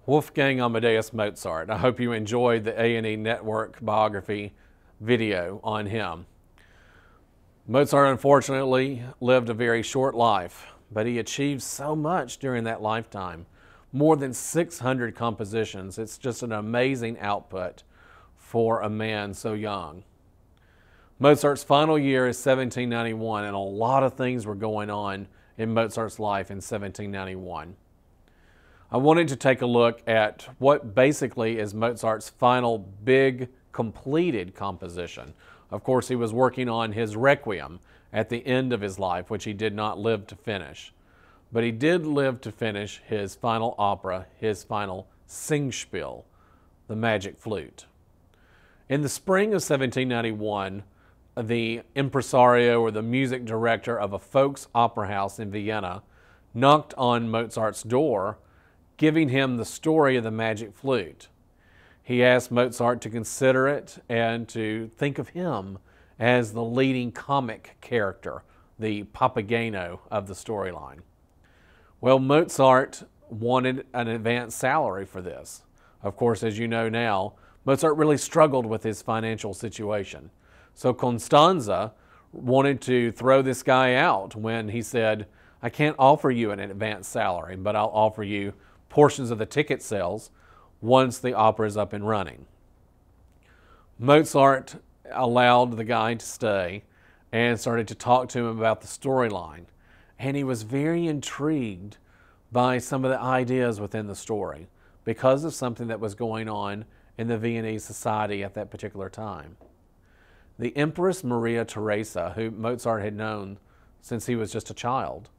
Wolfgang Amadeus Mozart. I hope you enjoyed the A&E Network biography video on him. Mozart unfortunately lived a very short life, but he achieved so much during that lifetime. More than 600 compositions. It's just an amazing output for a man so young. Mozart's final year is 1791, and a lot of things were going on in Mozart's life in 1791. I wanted to take a look at what basically is Mozart's final big completed composition. Of course, he was working on his Requiem at the end of his life, which he did not live to finish. But he did live to finish his final opera, his final Singspiel, the Magic Flute. In the spring of 1791, the impresario or the music director of a folks opera house in Vienna knocked on Mozart's door, giving him the story of the Magic Flute. He asked Mozart to consider it and to think of him as the leading comic character, the Papageno of the storyline. Well, Mozart wanted an advance salary for this. Of course, as you know now, Mozart really struggled with his financial situation. So Constanze wanted to throw this guy out when he said, I can't offer you an advance salary, but I'll offer you portions of the ticket sales once the opera is up and running. Mozart allowed the guy to stay and started to talk to him about the storyline. And he was very intrigued by some of the ideas within the story because of something that was going on in the Viennese society at that particular time. The Empress Maria Theresa, who Mozart had known since he was just a child,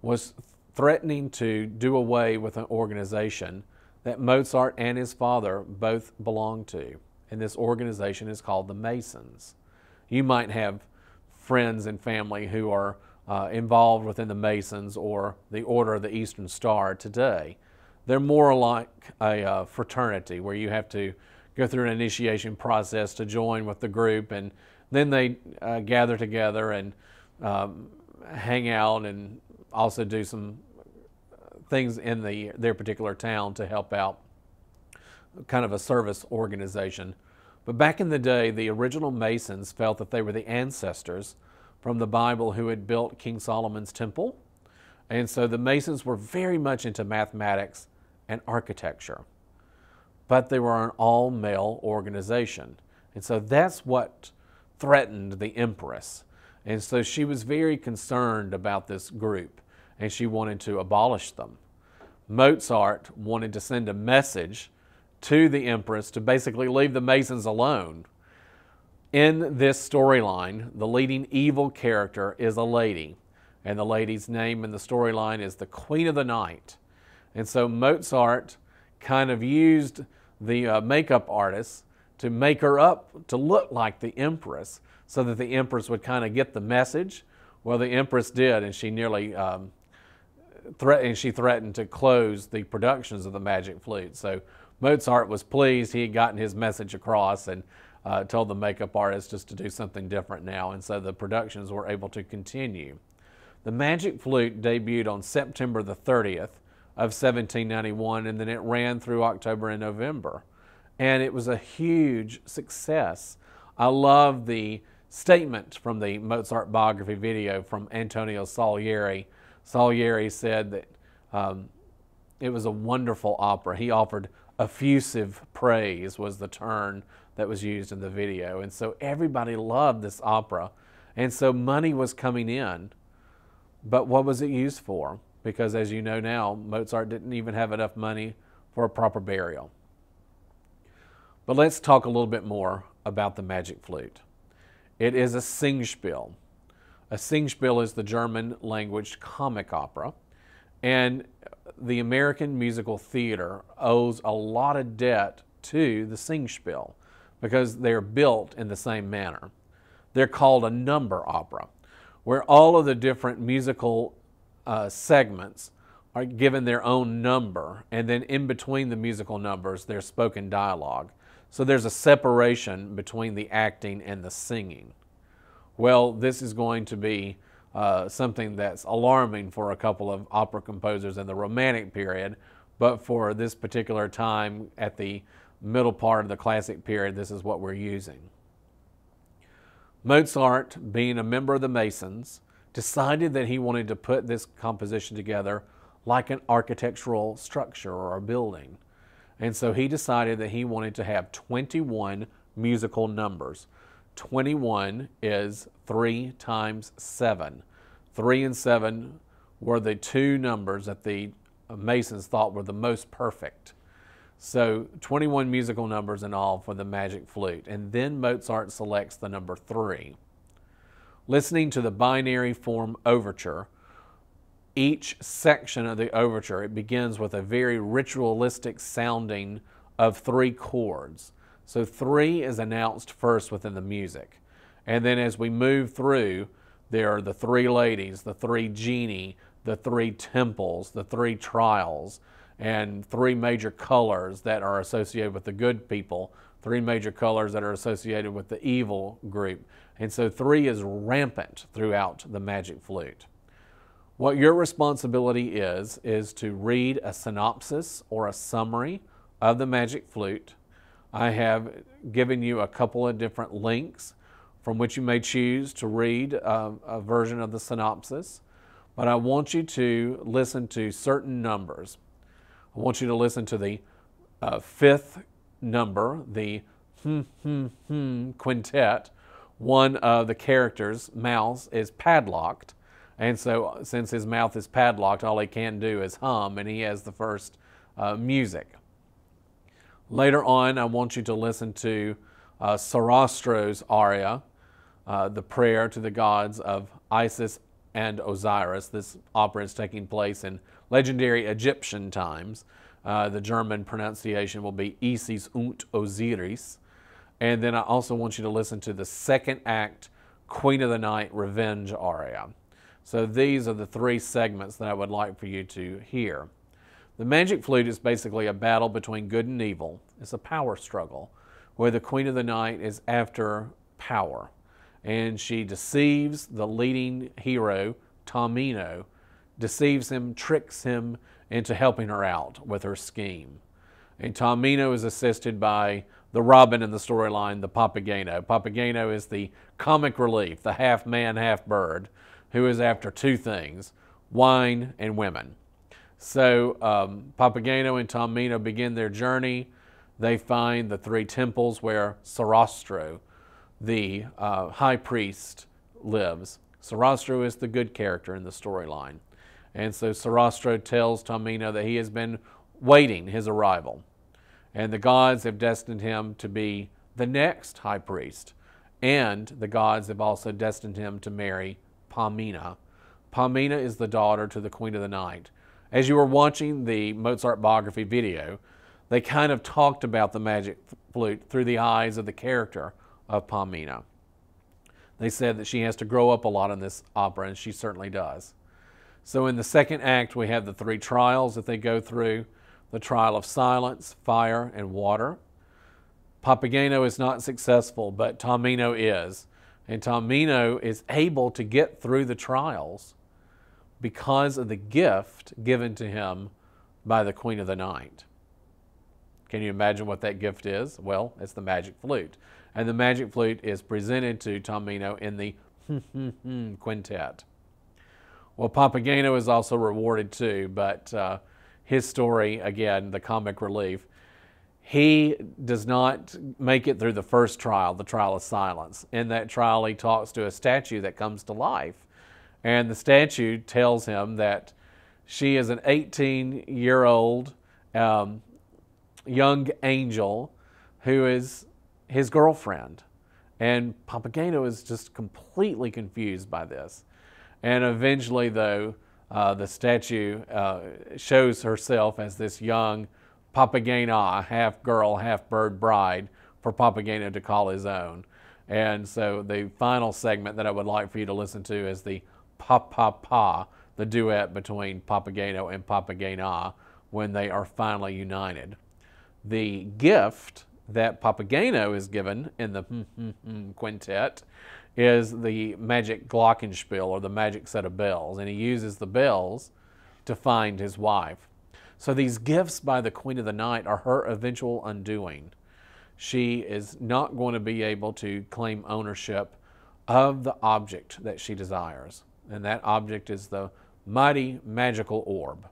was threatening to do away with an organization that Mozart and his father both belonged to. And this organization is called the Masons. You might have friends and family who are involved within the Masons or the Order of the Eastern Star today. They're more like a fraternity where you have to go through an initiation process to join with the group, and then they gather together and hang out and also do some things in their particular town to help out, kind of a service organization. But back in the day, the original Masons felt that they were the ancestors from the Bible who had built King Solomon's temple. And so the Masons were very much into mathematics and architecture. But they were an all-male organization. And so that's what threatened the Empress. And so she was very concerned about this group, and she wanted to abolish them. Mozart wanted to send a message to the Empress to basically leave the Masons alone. In this storyline, the leading evil character is a lady, and the lady's name in the storyline is the Queen of the Night. And so Mozart kind of used the makeup artist to make her up to look like the Empress so that the Empress would kind of get the message. Well, the Empress did, and she nearly threatened to close the productions of the Magic Flute. So Mozart was pleased he had gotten his message across and told the makeup artist just to do something different now, and so the productions were able to continue. The Magic Flute debuted on September the 30th of 1791, and then it ran through October and November. And it was a huge success. I love the statement from the Mozart biography video from Antonio Salieri. Salieri said that it was a wonderful opera. He offered effusive praise was the term that was used in the video. And so everybody loved this opera. And so money was coming in. But what was it used for? Because as you know now, Mozart didn't even have enough money for a proper burial. But let's talk a little bit more about the Magic Flute. It is a Singspiel. A Singspiel is the German language comic opera, and the American musical theater owes a lot of debt to the Singspiel because they're built in the same manner. They're called a number opera, where all of the different musical segments are given their own number, and then in between the musical numbers there's spoken dialogue. So there's a separation between the acting and the singing. Well, this is going to be something that's alarming for a couple of opera composers in the Romantic period, but for this particular time at the middle part of the classic period, this is what we're using. Mozart, being a member of the Masons, decided that he wanted to put this composition together like an architectural structure or a building. And so he decided that he wanted to have 21 musical numbers. 21 is 3 times 7. 3 and 7 were the two numbers that the Masons thought were the most perfect. So 21 musical numbers in all for the Magic Flute. And then Mozart selects the number 3. Listening to the binary form overture, each section of the overture, it begins with a very ritualistic sounding of 3 chords. So 3 is announced first within the music. And then as we move through, there are the 3 ladies, the 3 genii, the 3 temples, the 3 trials, and 3 major colors that are associated with the good people, 3 major colors that are associated with the evil group. And so 3 is rampant throughout the Magic Flute. What your responsibility is to read a synopsis or a summary of the Magic Flute. I have given you a couple of different links from which you may choose to read a version of the synopsis, but I want you to listen to certain numbers. I want you to listen to the 5th number, the quintet. One of the characters' mouth is padlocked, and so since his mouth is padlocked, all he can do is hum, and he has the first music. Later on, I want you to listen to Sarastro's aria, the prayer to the gods of Isis and Osiris. This opera is taking place in legendary Egyptian times. The German pronunciation will be Isis und Osiris. And then I also want you to listen to the 2nd act, Queen of the Night Revenge aria. So these are the 3 segments that I would like for you to hear. The Magic Flute is basically a battle between good and evil. It's a power struggle where the Queen of the Night is after power. And she deceives the leading hero, Tamino, deceives him, tricks him into helping her out with her scheme. And Tamino is assisted by the Robin in the storyline, the Papageno. Papageno is the comic relief, the half man, half bird, who is after 2 things, wine and women. So Papageno and Tamino begin their journey. They find the 3 temples where Sarastro, the high priest, lives. Sarastro is the good character in the storyline. And so Sarastro tells Tamino that he has been waiting his arrival. And the gods have destined him to be the next high priest. And the gods have also destined him to marry Pamina. Pamina is the daughter to the Queen of the Night. As you were watching the Mozart biography video, they kind of talked about the Magic Flute through the eyes of the character of Pamina. They said that she has to grow up a lot in this opera, and she certainly does. So in the 2nd act, we have the 3 trials that they go through, the trial of silence, fire, and water. Papageno is not successful, but Tamino is. And Tamino is able to get through the trials because of the gift given to him by the Queen of the Night. Can you imagine what that gift is? Well, it's the Magic Flute. And the Magic Flute is presented to Tamino in the quintet. Well, Papageno is also rewarded too, but his story, again, the comic relief, he does not make it through the first trial, the trial of silence. In that trial, he talks to a statue that comes to life. And the statue tells him that she is an 18-year-old young angel who is his girlfriend. And Papageno is just completely confused by this. And eventually, though, the statue shows herself as this young Papagena, half girl, half bird bride for Papageno to call his own. And so the final segment that I would like for you to listen to is the Pa, the duet between Papageno and Papagena when they are finally united. The gift that Papageno is given in the quintet is the magic glockenspiel, or the magic set of bells, and he uses the bells to find his wife. So these gifts by the Queen of the Night are her eventual undoing. She is not going to be able to claim ownership of the object that she desires. And that object is the mighty magical orb.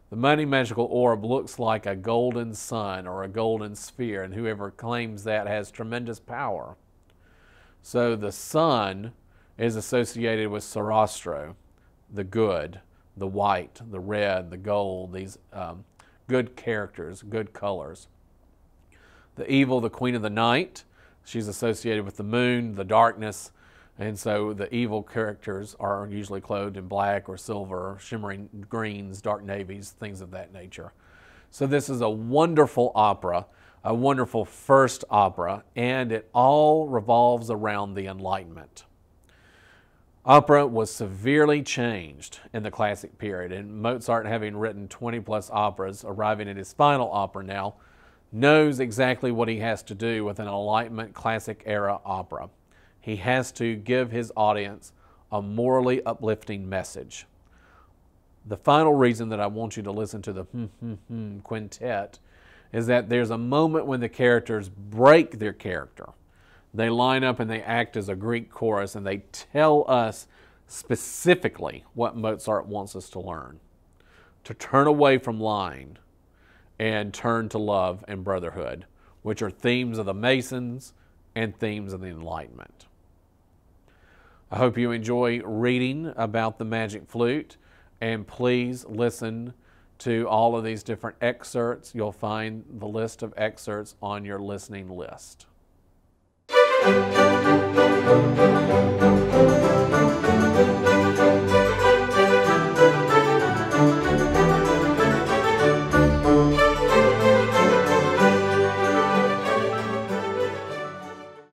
The mighty magical orb looks like a golden sun or a golden sphere, and whoever claims that has tremendous power. So the sun is associated with Sarastro, the good, the white, the red, the gold, these good characters, good colors. The evil, the Queen of the Night, she's associated with the moon, the darkness, and so the evil characters are usually clothed in black or silver, shimmering greens, dark navies, things of that nature. So this is a wonderful opera, a wonderful first opera, and it all revolves around the Enlightenment. Opera was severely changed in the classic period, and Mozart, having written 20-plus operas, arriving at his final opera now, knows exactly what he has to do with an Enlightenment classic era opera. He has to give his audience a morally uplifting message. The final reason that I want you to listen to the quintet is that there's a moment when the characters break their character. They line up and they act as a Greek chorus, and they tell us specifically what Mozart wants us to learn. To turn away from lying and turn to love and brotherhood, which are themes of the Masons and themes of the Enlightenment. I hope you enjoy reading about the Magic Flute, and please listen to all of these different excerpts. You'll find the list of excerpts on your listening list.